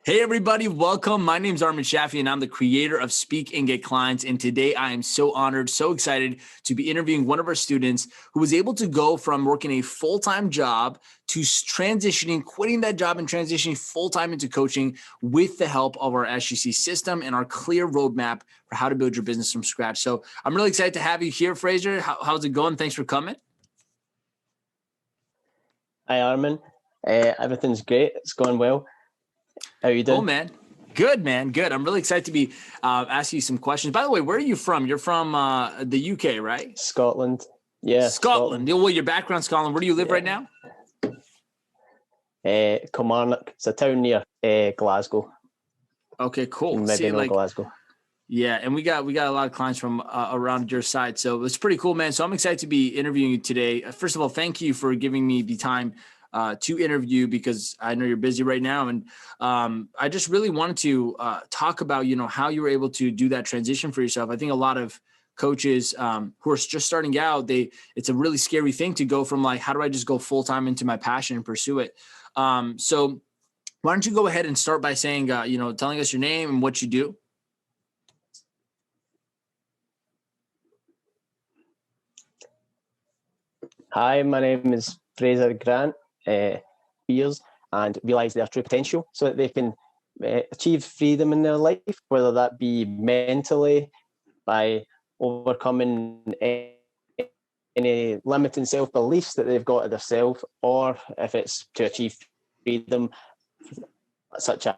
Hey everybody, welcome. My name is Armin Shaffi and I'm the creator of Speak and Get Clients. And today I am so honored, so excited to be interviewing one of our students who was able to go from working a full-time job to transitioning, quitting that job and transitioning full-time into coaching with the help of our SGC system and our clear roadmap for how to build your business from scratch. So I'm really excited to have you here, Fraser. How's it going? Thanks for coming. Hi, Armin. Everything's great. It's going well. How are you doing? Oh, man. Good, man. Good. I'm really excited to be asking you some questions. By the way, where are you from? You're from the UK, right? Scotland. Yeah, Scotland. Well, your background, Scotland. Where do you live right now? Kilmarnock. It's a town near Glasgow. Okay, cool. You maybe know Glasgow. Yeah, and we got a lot of clients from around your side, so it's pretty cool, man. So I'm excited to be interviewing you today. First of all, thank you for giving me the time to interview because I know you're busy right now, and I just really wanted to talk about how you were able to do that transition for yourself. I think a lot of coaches who are just starting out, it's a really scary thing to go from like, how do I just go full time into my passion and pursue it? So why don't you go ahead and start by saying telling us your name and what you do? Hi, my name is Fraser Grant. Peers and realise their true potential so that they can achieve freedom in their life, whether that be mentally by overcoming any limiting self-beliefs that they've got of themselves, or if it's to achieve freedom such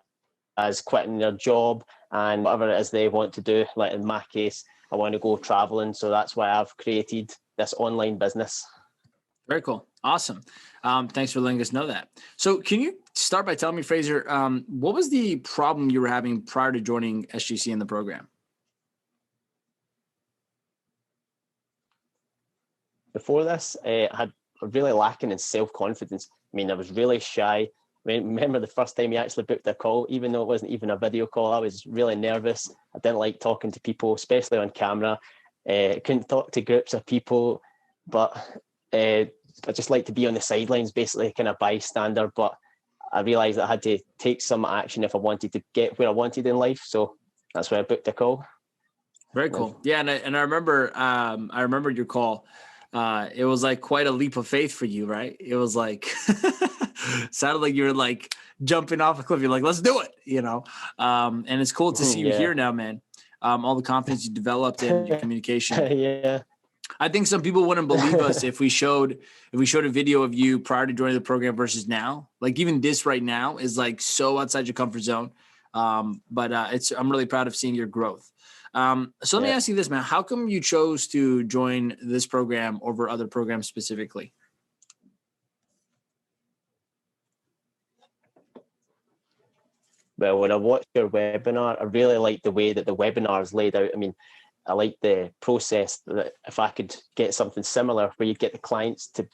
as quitting their job and whatever it is they want to do. Like in my case, I want to go traveling, so that's why I've created this online business. Very cool. Awesome. Thanks for letting us know that. So can you start by telling me, Fraser, what was the problem you were having prior to joining SGC in the program? Before this, I had really lacking in self-confidence. I mean, I was really shy. I mean, remember the first time you actually booked a call, even though it wasn't even a video call, I was really nervous. I didn't like talking to people, especially on camera. I couldn't talk to groups of people, but I just like to be on the sidelines, basically kind of bystander. But I realised that I had to take some action if I wanted to get where I wanted in life. So that's why I booked a call. Very cool. Yeah, and I remember your call. It was like quite a leap of faith for you, right? It was like sounded like you were like jumping off a cliff. You're like, let's do it, And it's cool to see you here now, man. All the confidence you developed in your communication. Yeah. I think some people wouldn't believe us if we showed a video of you prior to joining the program versus now. Like even this right now is like so outside your comfort zone. But I'm really proud of seeing your growth. So let me ask you this, man. How come you chose to join this program over other programs specifically? Well, when I watched your webinar, I really liked the way that the webinar is laid out. I mean, I like the process that if I could get something similar where you get the clients to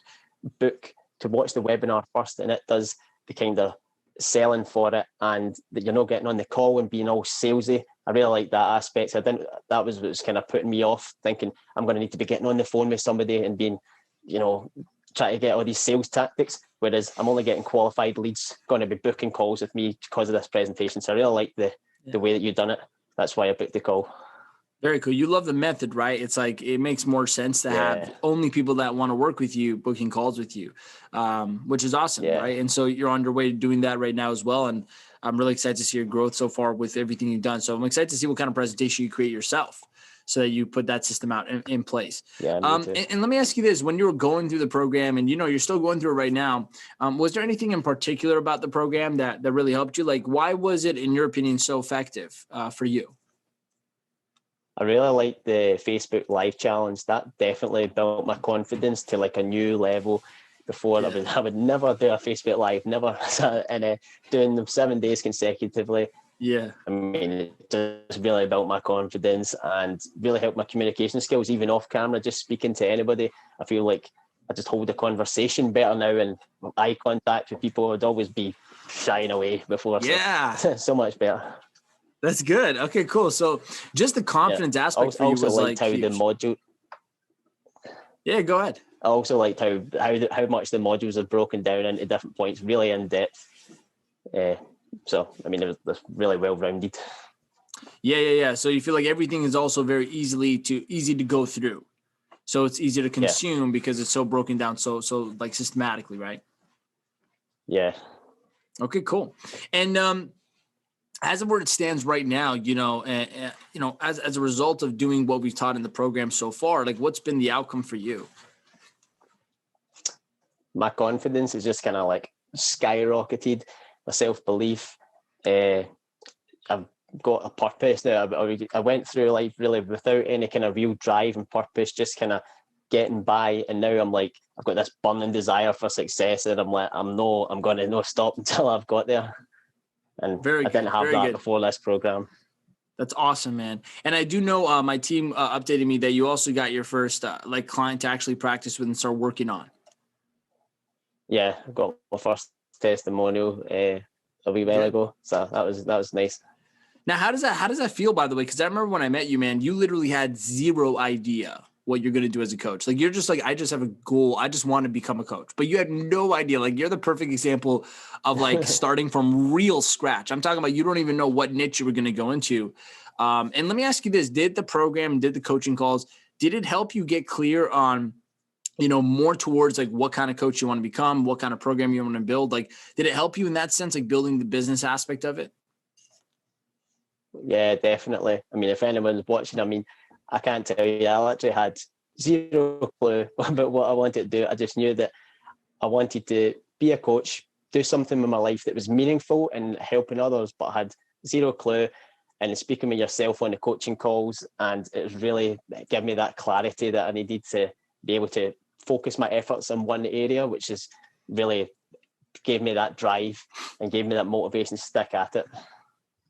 book to watch the webinar first and it does the kind of selling for it and that you're not getting on the call and being all salesy. I really like that aspect. That was what was kind of putting me off, thinking I'm going to need to be getting on the phone with somebody and being, trying to get all these sales tactics. Whereas I'm only getting qualified leads going to be booking calls with me because of this presentation. So I really like the way that you've done it. That's why I booked the call. Very cool. You love the method, right? It's like it makes more sense to have only people that want to work with you booking calls with you, which is awesome, right? And so you're on your way to doing that right now as well. And I'm really excited to see your growth so far with everything you've done. So I'm excited to see what kind of presentation you create yourself so that you put that system out in place. Yeah, and let me ask you this. When you were going through the program and, you're still going through it right now, was there anything in particular about the program that really helped you? Like, why was it, in your opinion, so effective for you? I really like the Facebook Live challenge. That definitely built my confidence to like a new level. Before I would never do a Facebook Live, never and doing them 7 days consecutively. Yeah. I mean, it just really built my confidence and really helped my communication skills, even off camera, just speaking to anybody. I feel like I just hold a conversation better now and eye contact with people. I'd always be shying away before. Yeah. So much better. That's good. Okay, cool. So just the confidence aspect for you was like how huge. the module. Yeah, go ahead. I also liked how much the modules are broken down into different points, really in depth. So, I mean, it was really well-rounded. Yeah. So you feel like everything is also very easy to go through. So it's easy to consume because it's so broken down, so like systematically, right? Yeah. Okay, cool. And as of where it stands right now, as a result of doing what we've taught in the program so far, like what's been the outcome for you? My confidence is just kind of like skyrocketed. My self-belief. I've got a purpose now. I went through life really without any kind of real drive and purpose, just kind of getting by. And now I'm like, I've got this burning desire for success, and I'm like, I'm going to no stop until I've got there. And I didn't have that before this program. That's awesome, man. And I do know my team updated me that you also got your first client to actually practice with and start working on. Yeah, I got my first testimonial a wee while ago, so that was nice. Now, how does that feel, by the way? Because I remember when I met you, man, you literally had zero idea what you're going to do as a coach. Like, you're just like, I just have a goal. I just want to become a coach. But you had no idea. Like, you're the perfect example of like starting from real scratch. I'm talking about you don't even know what niche you were going to go into. And let me ask you this. Did the program, did the coaching calls, did it help you get clear on, more towards like what kind of coach you want to become, what kind of program you want to build? Like, did it help you in that sense, like building the business aspect of it? Yeah, definitely. I mean, if anyone's watching, I mean, I can't tell you, I actually had zero clue about what I wanted to do. I just knew that I wanted to be a coach, do something with my life that was meaningful and helping others, but I had zero clue. And speaking with yourself on the coaching calls, and it was really gave me that clarity that I needed to be able to focus my efforts in one area, which is really gave me that drive and gave me that motivation to stick at it.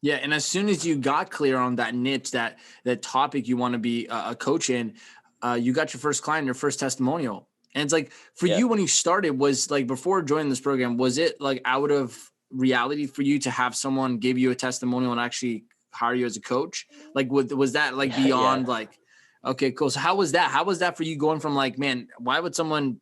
Yeah, and as soon as you got clear on that niche, that topic you want to be a coach in, you got your first client, your first testimonial. And it's like for you when you started, was like before joining this program, was it like out of reality for you to have someone give you a testimonial and actually hire you as a coach? Like was that like beyond like, okay, cool. So how was that? How was that for you going from like, man, why would anyone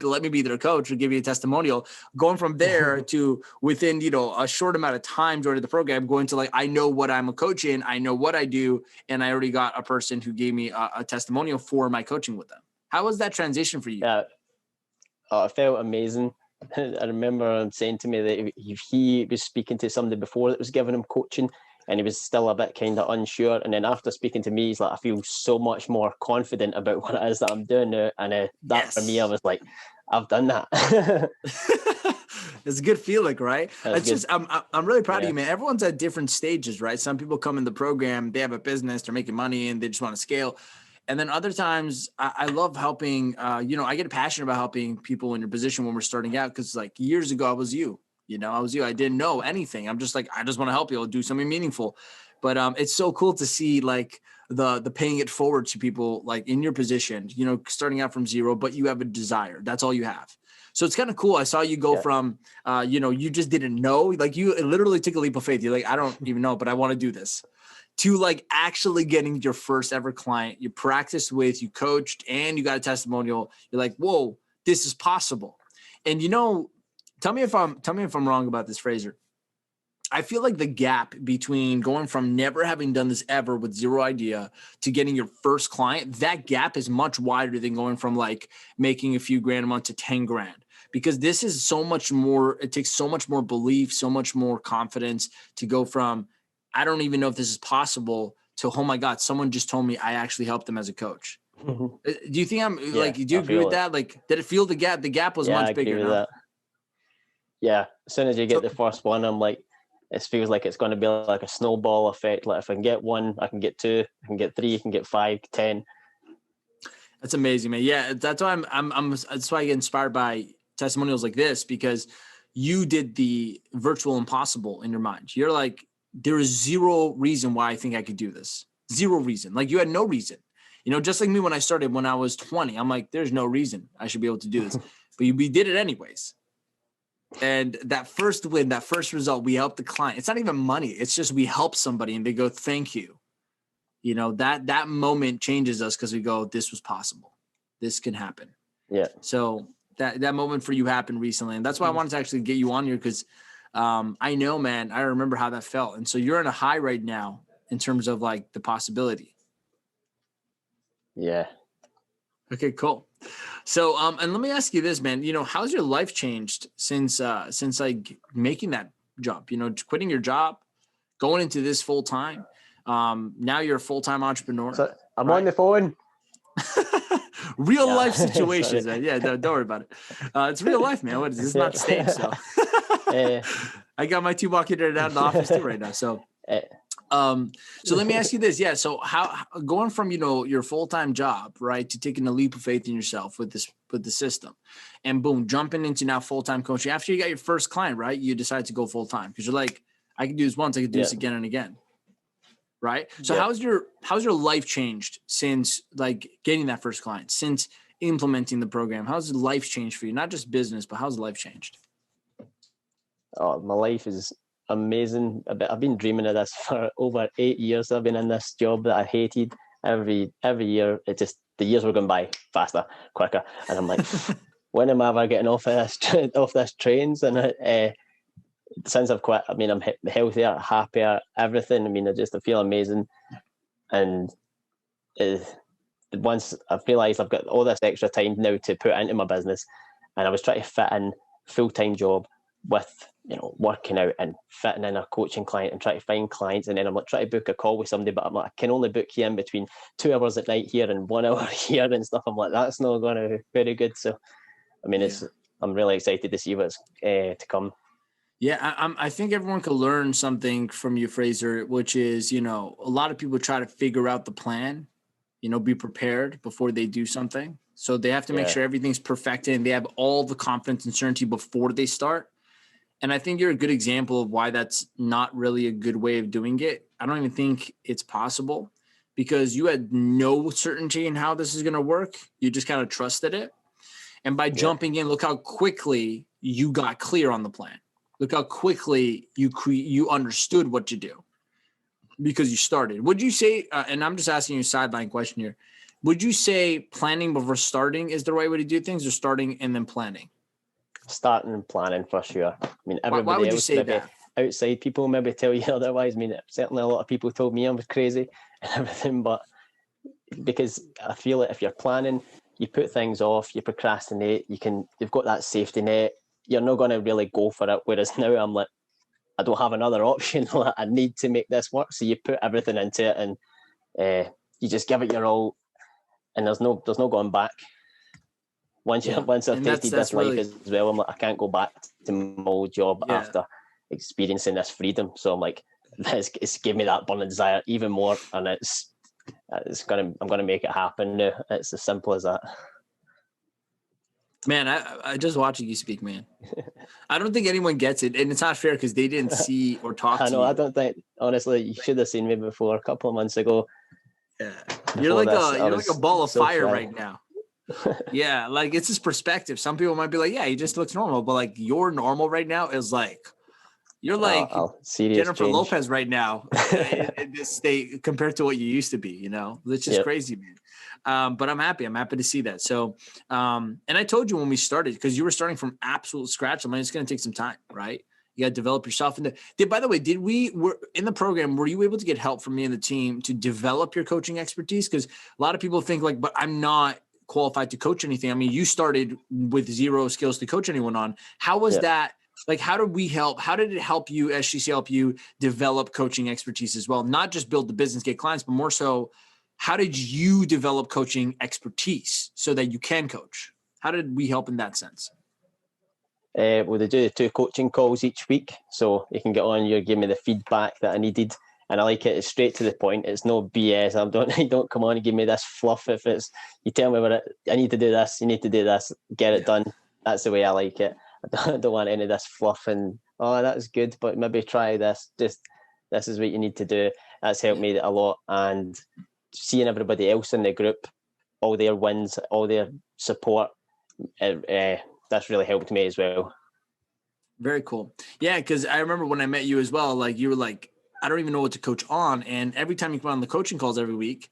let me be their coach or give you a testimonial, going from there to within, a short amount of time joining the program, going to like, I know what I'm a coach in, I know what I do. And I already got a person who gave me a testimonial for my coaching with them. How was that transition for you? Yeah, it felt amazing. I remember him saying to me that he was speaking to somebody before that was giving him coaching, and he was still a bit kind of unsure. And then after speaking to me, he's like, I feel so much more confident about what it is that I'm doing now. And for me, I was like, I've done that. It's a good feeling, right? I'm really proud of you, man. Everyone's at different stages, right? Some people come in the program, they have a business, they're making money, and they just want to scale. And then other times I love helping, I get passionate about helping people in your position when we're starting out. Cause like years ago, I was you. I didn't know anything. I'm just like, I just want to help you. I'll do something meaningful. But it's so cool to see like the paying it forward to people like in your position, starting out from zero, but you have a desire. That's all you have. So it's kind of cool. I saw you go from, you just didn't know, like you literally took a leap of faith. You're like, I don't even know, but I want to do this, to like actually getting your first ever client you practiced with, you coached, and you got a testimonial. You're like, whoa, this is possible. And tell me if I'm wrong about this, Fraser. I feel like the gap between going from never having done this ever with zero idea to getting your first client, that gap is much wider than going from like making a few grand a month to 10 grand, because this is so much more. It takes so much more belief, so much more confidence to go from, I don't even know if this is possible, to, oh my God, someone just told me I actually helped them as a coach. Do you think I'm like, do you agree with that? Like, did it feel the gap? The gap was much bigger. That. Yeah. As soon as you get the first one, I'm like, it feels like it's going to be like a snowball effect. Like if I can get one, I can get two, I can get three, I can get 5, 10. That's amazing, man. Yeah. That's why that's why I get inspired by testimonials like this, because you did the virtual impossible in your mind. You're like, there is zero reason why I think I could do this. Zero reason. Like you had no reason, just like me when I started when I was 20, I'm like, there's no reason I should be able to do this, but we did it anyways. And that first win, that first result, we helped the client. It's not even money. It's just, we help somebody and they go, thank you. That moment changes us, because we go, this was possible. This can happen. Yeah. So that moment for you happened recently. And that's why I wanted to actually get you on here, because I know, man, I remember how that felt. And so you're in a high right now in terms of like the possibility. Yeah. Okay, cool. So, and let me ask you this, man, how's your life changed since like making that jump, quitting your job, going into this full time? Now you're a full-time entrepreneur, So I'm right? on the phone. Real Yeah. life situations, Sorry. man. Yeah, don't worry about it. It's real life, man. What is this? It's Yeah. not stage, so I got my two bucket down in the office too right now. So, so let me ask you this. Yeah. So how going from, your full-time job, right, to taking a leap of faith in yourself with the system and boom, jumping into now full-time coaching after you got your first client, right? You decide to go full-time because you're like, I can do this once, I can do this again and again. Right. So how's your life changed since like getting that first client, since implementing the program? How's life changed for you? Not just business, but how's life changed? Oh, my life is amazing. I've been dreaming of this for over 8 years. I've been in this job that I hated. Every year, the years were going by faster, quicker, and I'm like, when am I ever getting off of this trains? And since I've quit, I mean, I'm healthier, happier, everything. I mean, I feel amazing, and once I've realised I've got all this extra time now to put into my business, and I was trying to fit in full-time job with working out and fitting in a coaching client and trying to find clients, and then I'm like trying to book a call with somebody, but I'm like, I can only book you in between 2 hours at night here and 1 hour here and stuff. I'm like, that's not going to be very good. So I mean, I'm really excited to see what's to come. Yeah, I think everyone could learn something from you, Fraser, which is, a lot of people try to figure out the plan, be prepared before they do something. So they have to make sure everything's perfected and they have all the confidence and certainty before they start. And I think you're a good example of why that's not really a good way of doing it. I don't even think it's possible because you had no certainty in how this is going to work. You just kind of trusted it. And by jumping in, look how quickly you got clear on the plan. Look how quickly you understood what to do because you started. Would you say, and I'm just asking you a sideline question here, would you say planning before starting is the right way to do things, or starting and then planning? Starting and planning for sure. I mean, everybody why would you else, say maybe that? outside people maybe tell you otherwise. I mean, certainly a lot of people told me I was crazy and everything, but because I feel like if you're planning, you put things off, you procrastinate, you've got that safety net. You're not going to really go for it. Whereas now I'm like, I don't have another option. I need to make this work. So you put everything into it and you just give it your all, and there's no going back. Once I've tasted this life as well, I'm like, I can't go back to my old job after experiencing this freedom. So I'm like, it's gave me that burning desire even more, and I'm gonna make it happen now. It's as simple as that. Man, I just watching you speak, man. I don't think anyone gets it, and it's not fair because they didn't see or talk to you. I don't think, honestly, you should have seen me before a couple of months ago. Yeah, you're like a ball of fire right now. Yeah, like it's his perspective. Some people might be like, yeah, he just looks normal, but like your normal right now is like you're like Jennifer Lopez right now in this state compared to what you used to be. It's just crazy, man. But I'm happy to see that. So, and I told you when we started, because you were starting from absolute scratch. I mean, it's going to take some time, right? You got to develop yourself. By the way, were in the program, were you able to get help from me and the team to develop your coaching expertise? Because a lot of people think like, but I'm not qualified to coach anything. I mean, you started with zero skills to coach anyone on. How was that? Like, how did it help you, SGC help you develop coaching expertise as well? Not just build the business, get clients, but more so, how did you develop coaching expertise so that you can coach? How did we help in that sense? Well, they do 2 coaching calls each week. So you can get on, you give me the feedback that I needed. And I like it. It's straight to the point. It's no BS. Don't come on and give me this fluff. If it's, you tell me I need to do this, you need to do this, get it done. That's the way I like it. I don't want any of this fluff and, oh, that's good, but maybe try this. Just, this is what you need to do. That's helped me a lot. And seeing everybody else in the group, all their wins, all their support, that's really helped me as well. Very cool. Yeah, because I remember when I met you as well, like you were like, I don't even know what to coach on. And every time you come on the coaching calls every week,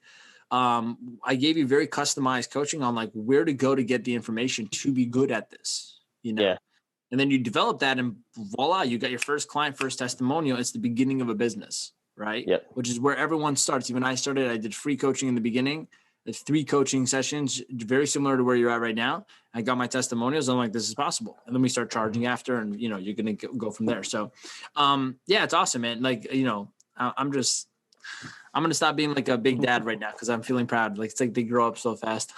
I gave you very customized coaching on like where to go to get the information to be good at this, Yeah. And then you develop that and voila, you got your first client, first testimonial. It's the beginning of a business, right? Yep. Which is where everyone starts. Even I started, I did free coaching in the beginning. There's 3 coaching sessions, very similar to where you're at right now. I got my testimonials. I'm like, this is possible. And then we start charging after, and, you know, you're going to go from there. So, yeah, it's awesome, man. Like, you know, I'm going to stop being like a big dad right now, because I'm feeling proud. Like, it's like they grow up so fast.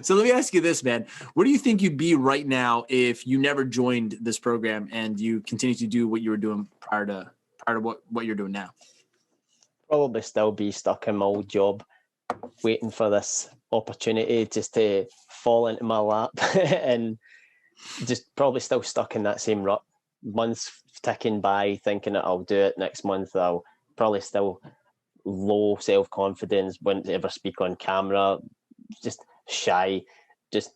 So let me ask you this, man. Where do you think you'd be right now if you never joined this program and you continue to do what you were doing prior to what you're doing now? Probably still be stuck in my old job, waiting for this opportunity just to fall into my lap, and just probably still stuck in that same rut. Months ticking by, thinking that I'll do it next month. I'll probably still low self-confidence, wouldn't ever speak on camera, just shy, just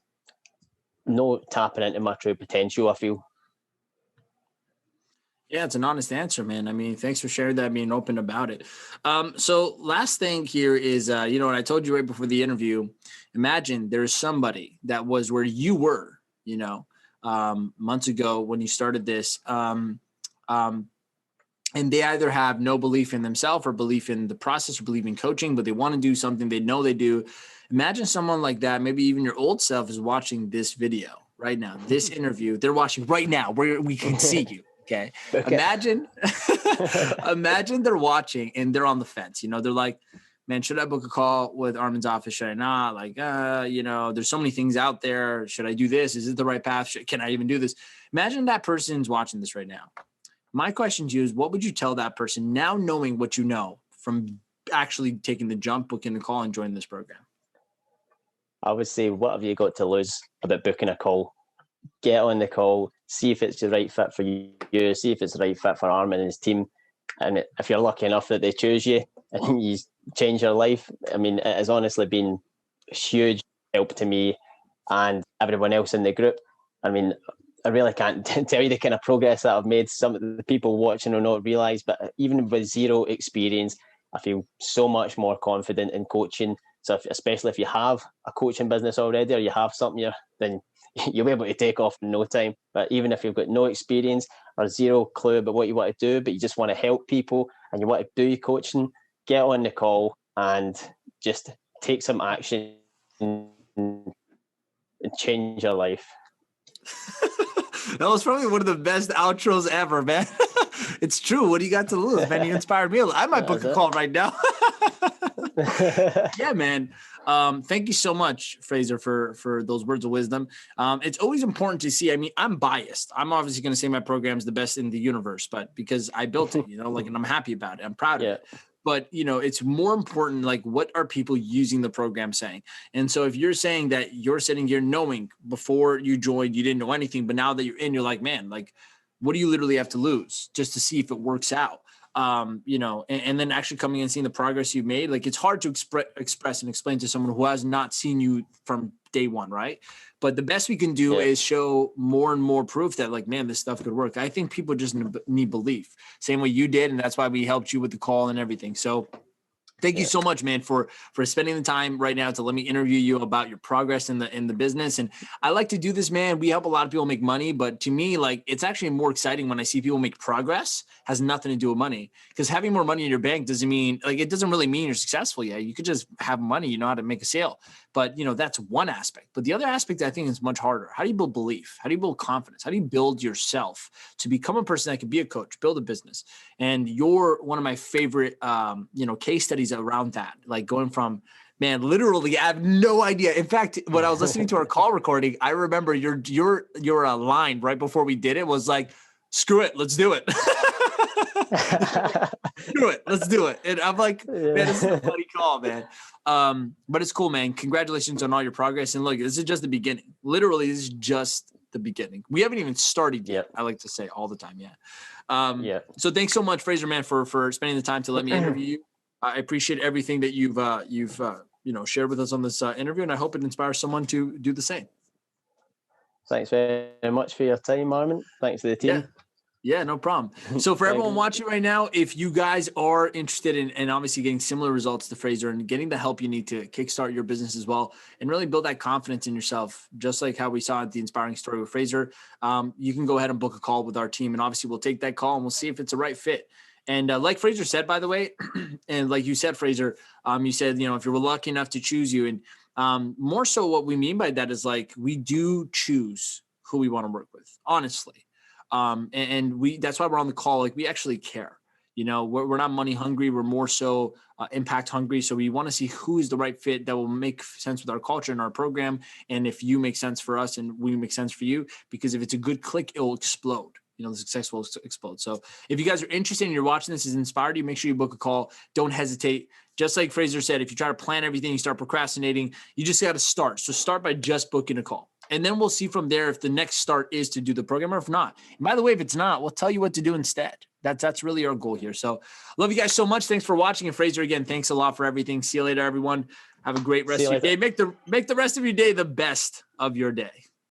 no tapping into my true potential, I feel. Yeah, it's an honest answer, man. I mean, thanks for sharing that, being open about it. So last thing here is, you know, and I told you right before the interview, imagine there's somebody that was where you were, you know, months ago when you started this, and they either have no belief in themselves or belief in the process or believe in coaching, but they want to do something they know they do. Imagine someone like that, maybe even your old self, is watching this video right now, this interview. They're watching right now where we can see you. Okay. Imagine they're watching and they're on the fence. You know, they're like, man, should I book a call with Armin's office? Should I not? Like, you know, there's so many things out there. Should I do this? Is it the right path? Can I even do this? Imagine that person's watching this right now. My question to you is, what would you tell that person now, knowing what you know from actually taking the jump, booking the call, and joining this program? I would say, what have you got to lose about booking a call? Get on the call, see if it's the right fit for you, see if it's the right fit for Armin and his team. And if you're lucky enough that they choose you and you change your life, I mean, it has honestly been a huge help to me and everyone else in the group. I mean, I really can't tell you the kind of progress that I've made. Some of the people watching will not realise, but even with zero experience, I feel so much more confident in coaching. So especially if you have a coaching business already, or you have something here, then you'll be able to take off in no time. But even if you've got no experience or zero clue about what you want to do, but you just want to help people and you want to do your coaching, get on the call and just take some action and change your life. That was probably one of the best outros ever, man. It's true. What do you got to lose, man? You inspired me. I might book a call right now. Yeah, man. Thank you so much, Fraser, for those words of wisdom. It's always important to see. I mean, I'm biased. I'm obviously going to say my program is the best in the universe, but because I built it, you know, like, and I'm happy about it. I'm proud of it. But, you know, it's more important, like, what are people using the program saying? And so if you're saying that you're sitting here knowing before you joined, you didn't know anything, but now that you're in, you're like, man, like, what do you literally have to lose just to see if it works out? You know, and then actually coming and seeing the progress you've made, like, it's hard to express and explain to someone who has not seen you from day one, right? But the best we can do is show more and more proof that, like, man, this stuff could work. I think people just need belief, same way you did, and that's why we helped you with the call and everything. So thank you so much, man, for spending the time right now to let me interview you about your progress in the business. And I like to do this, man. We help a lot of people make money, but to me, like, it's actually more exciting when I see people make progress. Has nothing to do with money, because having more money in your bank doesn't mean, like, it doesn't really mean you're successful yet. You could just have money, you know how to make a sale, but, you know, that's one aspect. But the other aspect, I think, is much harder. How do you build belief? How do you build confidence? How do you build yourself to become a person that can be a coach, build a business? And you're one of my favorite, you know, case studies around that, like, going from, man, literally, I have no idea. In fact, when I was listening to our call recording, I remember your line right before we did it was like, screw it, let's do it. Screw it, let's do it. And I'm like, man, this is a funny call, man. But it's cool, man. Congratulations on all your progress. And look, this is just the beginning. Literally, this is just the beginning. We haven't even started yet. I like to say all the time. So thanks so much, Fraser, man, for spending the time to let me interview you. I appreciate everything that you've you know, shared with us on this interview, and I hope it inspires someone to do the same. Thanks very much for your time, Armin. Thanks to the team. Yeah, no problem. So for everyone watching right now, if you guys are interested in obviously getting similar results to Fraser and getting the help you need to kickstart your business as well and really build that confidence in yourself, just like how we saw at the inspiring story with Fraser, you can go ahead and book a call with our team. And obviously we'll take that call and we'll see if it's a right fit. And like Fraser said, by the way, and like you said, Fraser, you said, if you were lucky enough to choose you, and more so what we mean by that is like, we do choose who we want to work with, honestly. And that's why we're on the call. Like, we actually care, we're not money hungry. We're more so impact hungry. So we want to see who is the right fit that will make sense with our culture and our program. And if you make sense for us and we make sense for you, because if it's a good click, it will explode. The success will explode. So if you guys are interested and you're watching this, has inspired you, make sure you book a call. Don't hesitate. Just like Fraser said, if you try to plan everything, you start procrastinating, you just got to start. So start by just booking a call. And then we'll see from there if the next start is to do the program or if not. And by the way, if it's not, we'll tell you what to do instead. That's really our goal here. So love you guys so much. Thanks for watching. And Fraser, again, thanks a lot for everything. See you later, everyone. Have a great rest of your day. Make the rest of your day the best of your day.